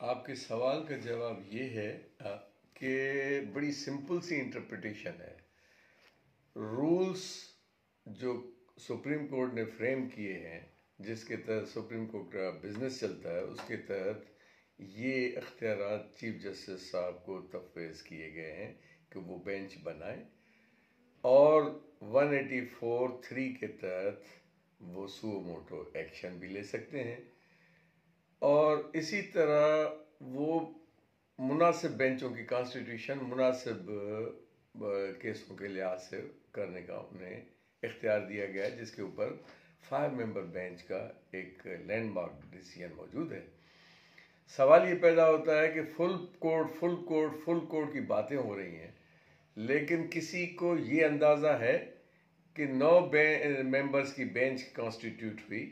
आपके सवाल का जवाब ये है कि बड़ी सिंपल सी इंटरप्रिटेशन है। रूल्स जो सुप्रीम कोर्ट ने फ्रेम किए हैं, जिसके तहत सुप्रीम कोर्ट का बिजनेस चलता है, उसके तहत ये इख्तियारात चीफ जस्टिस साहब को तफवीज़ किए गए हैं कि वो बेंच बनाएं और 184(3) के तहत वो सुओ मोटो एक्शन भी ले सकते हैं और इसी तरह वो मुनासिब बेंचों की कॉन्स्टिट्यूशन मुनासिब केसों के लिहाज से करने का उन्हें इख्तियार दिया गया है, जिसके ऊपर 5 मेंबर बेंच का एक लैंडमार्क डिसीजन मौजूद है। सवाल ये पैदा होता है कि फुल कोर्ट की बातें हो रही हैं, लेकिन किसी को ये अंदाज़ा है कि 9 मेंबर्स की बेंच कॉन्स्टिट्यूट हुई,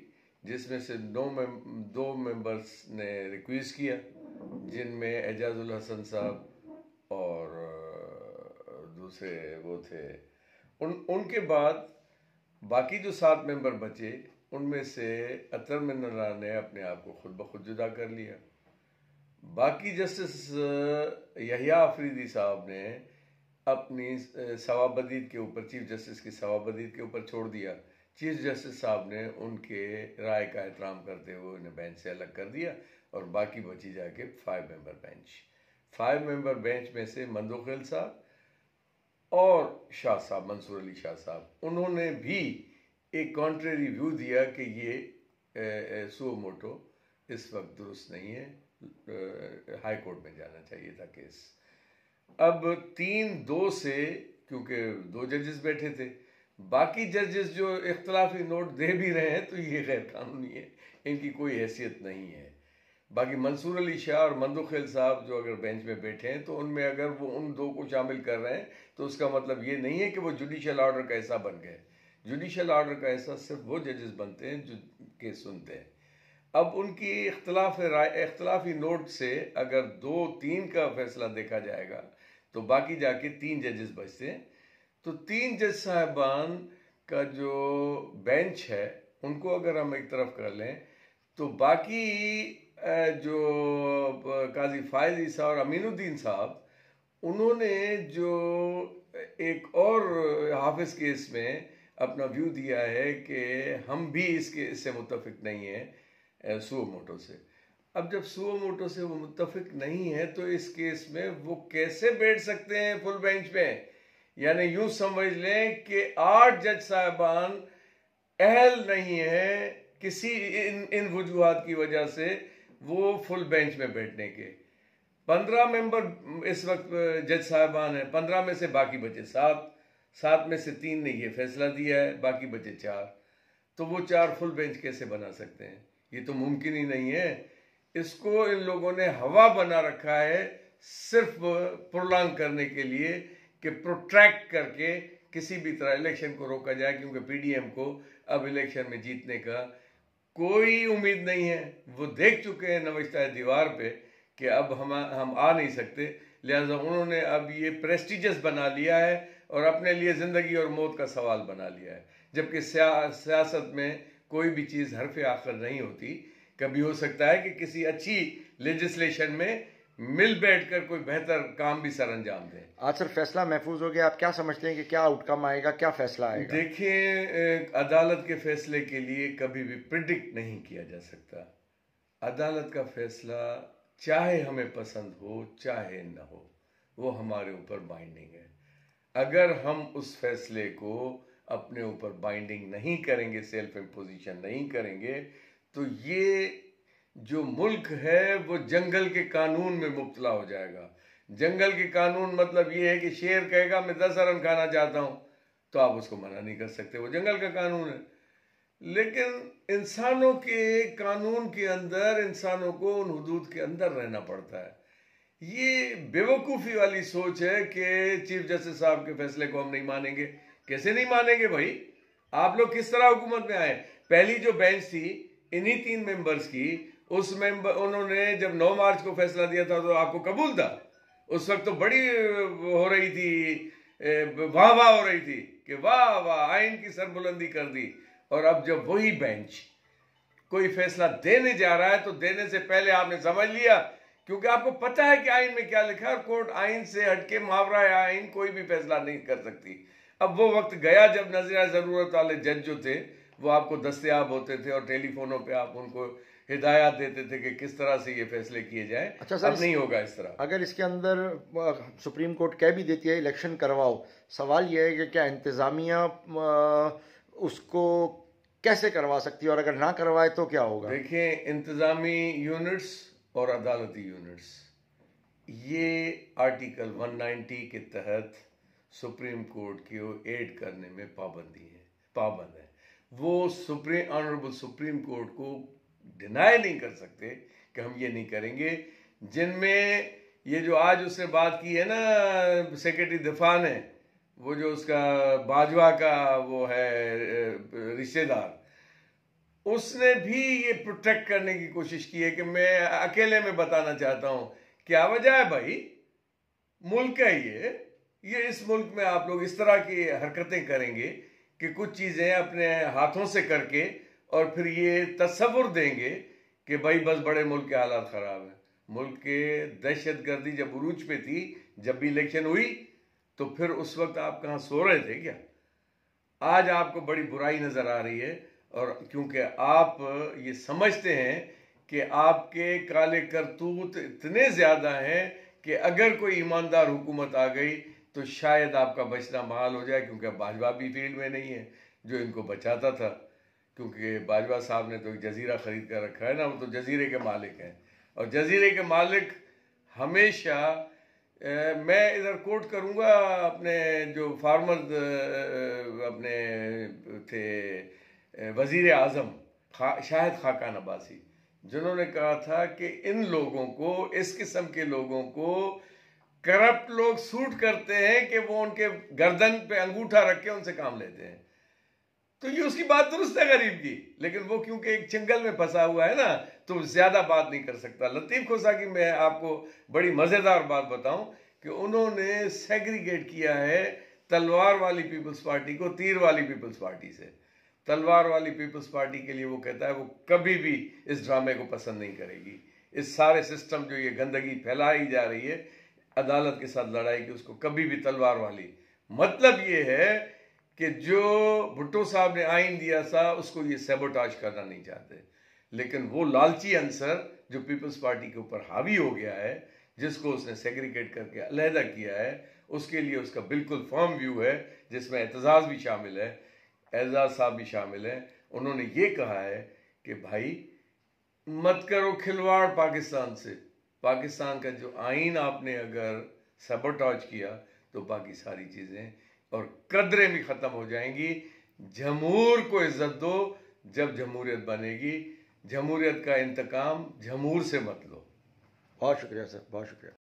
जिसमें से 2 मेंबर्स ने रिक्वेस्ट किया, जिनमें एजाजुल हसन साहब और दूसरे वो थे। उनके बाद बाकी जो 7 मेंबर बचे, उनमें से अतर मिनल्ला ने अपने आप को खुद ब खुद जुदा कर लिया। बाकी जस्टिस यहिया अफरीदी साहब ने अपनी सवाबदीद के ऊपर, चीफ जस्टिस की सवाबदीद के ऊपर छोड़ दिया। चीफ जस्टिस साहब ने उनके राय का एहतराम करते हुए उन्हें बेंच से अलग कर दिया और बाकी बची जाके 5 मेंबर बेंच। 5 मेंबर बेंच में से मंदोखिल साहब और शाह साहब, मंसूर अली शाह साहब, उन्होंने भी एक कॉन्ट्रेरी व्यू दिया कि ये सुओ मोटो इस वक्त दुरुस्त नहीं है, हाई कोर्ट में जाना चाहिए था केस। अब 3-2 से, क्योंकि 2 जजेस बैठे थे, बाकी जजेस जो इख्तलाफी नोट दे भी रहे हैं तो ये गैर कानूनी है, इनकी कोई हैसियत नहीं है। बाकी मंसूर अली शाह और मंदोखिल साहब जो अगर बेंच में बैठे हैं तो उनमें अगर वो उन 2 को शामिल कर रहे हैं तो उसका मतलब ये नहीं है कि वो जुडिशल ऑर्डर का हिस्सा बन गए। जुडिशल ऑर्डर का हिस्सा सिर्फ वो जजेस बनते हैं जो केस सुनते हैं। अब उनकी इख्तलाफी नोट से अगर 2-3 का फैसला देखा जाएगा तो बाकी जाके 3 जजेस बचते हैं। तो 3 जज साहबान का जो बेंच है उनको अगर हम एक तरफ कर लें तो बाकी जो काजी फायज ईसा और अमीनुद्दीन साहब, उन्होंने जो एक और हाफिज केस में अपना व्यू दिया है कि हम भी इससे मुत्तफिक नहीं हैं सुओ मोटो से। अब जब सुओ मोटो से वो मुत्तफिक नहीं है तो इस केस में वो कैसे बैठ सकते हैं फुल बेंच में? यानी यूं समझ लें कि 8 जज साहबान अहल नहीं है किसी इन वजूहात की वजह से वो फुल बेंच में बैठने के। 15 मेंबर इस वक्त जज साहबान है, 15 में से बाकी बचे 7 में से 3 ने ये फैसला दिया है, बाकी बचे 4। तो वो 4 फुल बेंच कैसे बना सकते हैं? ये तो मुमकिन ही नहीं है। इसको इन लोगों ने हवा बना रखा है सिर्फ प्रोलॉन्ग करने के लिए कि प्रोट्रैक्ट करके किसी भी तरह इलेक्शन को रोका जाए, क्योंकि पीडीएम को अब इलेक्शन में जीतने का कोई उम्मीद नहीं है। वो देख चुके हैं नविश्ता दीवार पे कि अब हम आ नहीं सकते, लिहाजा उन्होंने अब ये प्रेस्टिजियस बना लिया है और अपने लिए ज़िंदगी और मौत का सवाल बना लिया है। जबकि सियासत में कोई भी चीज़ हरफ आखिर नहीं होती। कभी हो सकता है कि किसी अच्छी लेजिस्लेशन में मिल बैठकर कोई बेहतर काम भी सर अंजाम दें। आज सर फैसला महफूज हो गया, आप क्या समझते हैं कि क्या आउटकम आएगा, क्या फैसला आएगा? देखिए, अदालत के फैसले के लिए कभी भी प्रिडिक्ट नहीं किया जा सकता। अदालत का फैसला चाहे हमें पसंद हो चाहे न हो, वो हमारे ऊपर बाइंडिंग है। अगर हम उस फैसले को अपने ऊपर बाइंडिंग नहीं करेंगे, सेल्फ इम्पोजिशन नहीं करेंगे, तो ये जो मुल्क है वो जंगल के कानून में मुब्तला हो जाएगा। जंगल के कानून मतलब ये है कि शेर कहेगा मैं 10 अरन खाना चाहता हूं, तो आप उसको मना नहीं कर सकते, वो जंगल का कानून है। लेकिन इंसानों के कानून के अंदर इंसानों को उन हुदूद के अंदर रहना पड़ता है। ये बेवकूफ़ी वाली सोच है कि चीफ जस्टिस साहब के फैसले को हम नहीं मानेंगे। कैसे नहीं मानेंगे भाई? आप लोग किस तरह हुकूमत में आए? पहली जो बेंच थी इन्हीं 3 मेंबर्स की, उस मेंबर उन्होंने जब 9 मार्च को फैसला दिया था तो आपको कबूल था? उस वक्त तो बड़ी हो रही थी, वाह वाह हो रही थी कि वाह वाह आइन की सरबुलंदी कर दी। और अब जब वही बेंच कोई फैसला देने जा रहा है तो देने से पहले आपने समझ लिया क्योंकि आपको पता है कि आइन में क्या लिखा है और कोर्ट आइन से हटके मावरा या आइन कोई भी फैसला नहीं कर सकती। अब वो वक्त गया जब नजर ज़रूरत वाले जज जो थे वो आपको दस्तयाब होते थे और टेलीफोनों पे आप उनको हिदायत देते थे कि किस तरह से ये फैसले किए जाएं। अच्छा सर, अब नहीं होगा इस तरह। अगर इसके अंदर सुप्रीम कोर्ट कह भी देती है इलेक्शन करवाओ, सवाल यह है कि क्या इंतजामिया उसको कैसे करवा सकती है, और अगर ना करवाए तो क्या होगा? देखिए, इंतजामी यूनिट्स और अदालती यूनिट्स, ये आर्टिकल 190 के तहत सुप्रीम कोर्ट को एड करने में पाबंद है। वो ऑनरेबल सुप्रीम कोर्ट को डिनाई नहीं कर सकते कि हम ये नहीं करेंगे। जिनमें ये जो आज उसने बात की है ना, सेक्रेटरी दिफा ने, वो जो उसका बाजवा का वो है रिश्तेदार, उसने भी ये प्रोटेक्ट करने की कोशिश की है कि मैं अकेले में बताना चाहता हूं क्या वजह है भाई, मुल्क है ये इस मुल्क में आप लोग इस तरह की हरकतें करेंगे कि कुछ चीजें अपने हाथों से करके और फिर ये तस्वुर देंगे कि भाई बस बड़े मुल्क के हालात खराब हैं। मुल्क के दहशतगर्दी जब उरूज पे थी, जब भी इलेक्शन हुई, तो फिर उस वक्त आप कहां सो रहे थे क्या? आज आपको बड़ी बुराई नजर आ रही है, और क्योंकि आप ये समझते हैं कि आपके काले करतूत इतने ज्यादा हैं कि अगर कोई ईमानदार हुकूमत आ गई तो शायद आपका बचना महाल हो जाए, क्योंकि बाजवा भी फील्ड में नहीं है जो इनको बचाता था। क्योंकि बाजवा साहब ने तो एक जजीरा खरीद कर रखा है ना, वो तो जजीरे के मालिक हैं, और जजीरे के मालिक हमेशा मैं इधर कोट करूंगा अपने जो फार्मर अपने थे वजीर आजम शाहिद खाकान अब्बासी, जिन्होंने कहा था कि इन लोगों को, इस किस्म के लोगों को करप्ट लोग सूट करते हैं कि वो उनके गर्दन पे अंगूठा रख के उनसे काम लेते हैं। तो ये उसकी बात दुरुस्त है गरीब की, लेकिन वो क्योंकि एक चंगल में फंसा हुआ है ना, तो ज्यादा बात नहीं कर सकता। लतीफ खोसा की मैं आपको बड़ी मजेदार बात बताऊं कि उन्होंने सेग्रीगेट किया है तलवार वाली पीपल्स पार्टी को तीर वाली पीपल्स पार्टी से। तलवार वाली पीपल्स पार्टी के लिए वो कहता है वो कभी भी इस ड्रामे को पसंद नहीं करेगी। इस सारे सिस्टम जो ये गंदगी फैलाई जा रही है अदालत के साथ लड़ाई की, उसको कभी भी तलवार वाली, मतलब ये है कि जो भुट्टो साहब ने आइन दिया था उसको ये सैबोटाज करना नहीं चाहते। लेकिन वो लालची अंसर जो पीपल्स पार्टी के ऊपर हावी हो गया है, जिसको उसने सेग्रीगेट करके अलहदा किया है, उसके लिए उसका बिल्कुल फर्म व्यू है, जिसमें एतजाज भी शामिल है, एजाज साहब भी शामिल हैं। उन्होंने ये कहा है कि भाई मत करो खिलवाड़ पाकिस्तान से। पाकिस्तान का जो आइन आपने अगर सबोटाज किया तो बाकी सारी चीजें और कदरें भी खत्म हो जाएंगी। जमहूर को इज्जत दो, जब जमहूरियत बनेगी। जमहूरियत का इंतकाम जमहूर से मत लो। बहुत शुक्रिया सर, बहुत शुक्रिया।